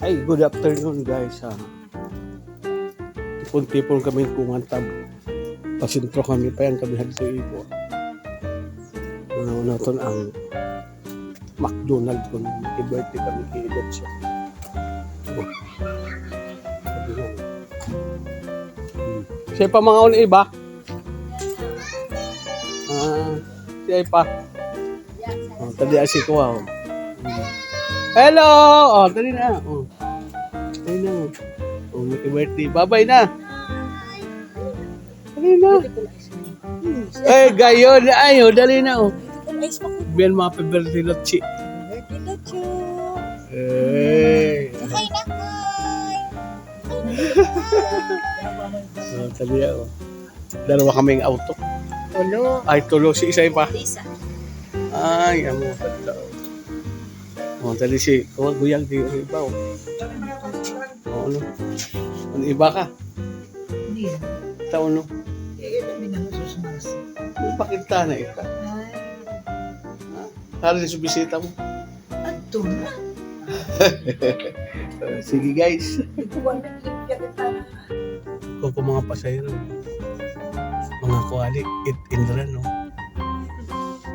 Ay, good afternoon guys. Tipon-tipon kami kumantab. Pasintro kami pa yan kami hadto ipo. Ano to ang McDonald's kung i-birthday kami kay siya. Siya pa mga uli iba? Siya pa. Tadi asi ko wow. Hello! Dali na. Dali na. Happy birthday. Bye-bye na. Dali na. Gayon. Ayo, dali na. Biyan mga happy birthday Lotchi. Birthday Lotcho. Hi na, hi. Dali ako. Dalawa kaming auto. Tulo. Ay, tulo si isa pa. Isa. Ay, amo pala. Dali si Guyang di iba. Ano? Ano iba ka? Hindi. Taon no? Kami na susunod. Pakita na ito. Hari sa bisita mo. Ato na. Sige guys. Ikuha na limpya kita. Kung mga pasayro. Mga kuwali. Indra no?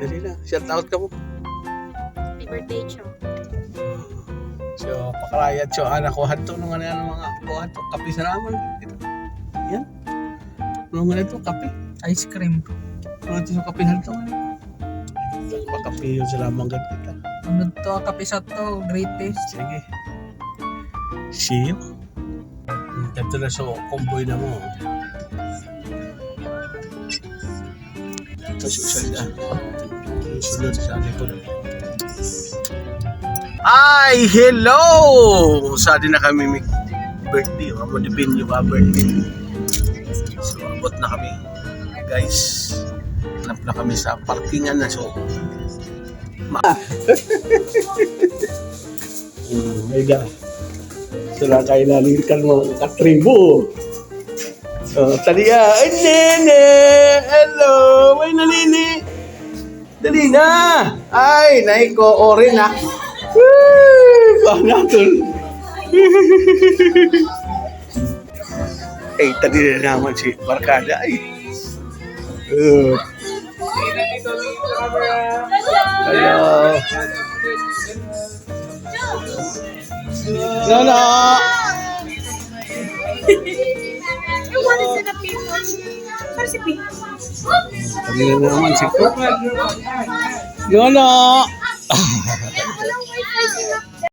Dali na. Shout out ka mo. Happy birthday, Cho. So, pakarayat so anak ko hanto nung ano yan mga kuhanto. Kape sa naman. Yan. Nung ano ito, kape. Ice cream. Ano ito sa kape hanto? Pakape yun sa lamang kita. Ano to? Kape sa to. Greatest. Sige. See you. Ito na so, convoy na mo. Ito susunod. Susunod sa likod. Ay, hello! Sa atin na kami may birthday. Mamadipin yung birthday. So, abot na kami. Guys, hanap na kami sa parkingan na. So, Mega. Sila kailangan mo katribo. Taliya. Ay, nene! Hello! May nanini! Dali na! Ay, naiko, ore na. Kau natul. Tadi naman si Barkada. Ay. Hello. Nono. You wanted to the people. Para si Pink. Tadi naman si Nono.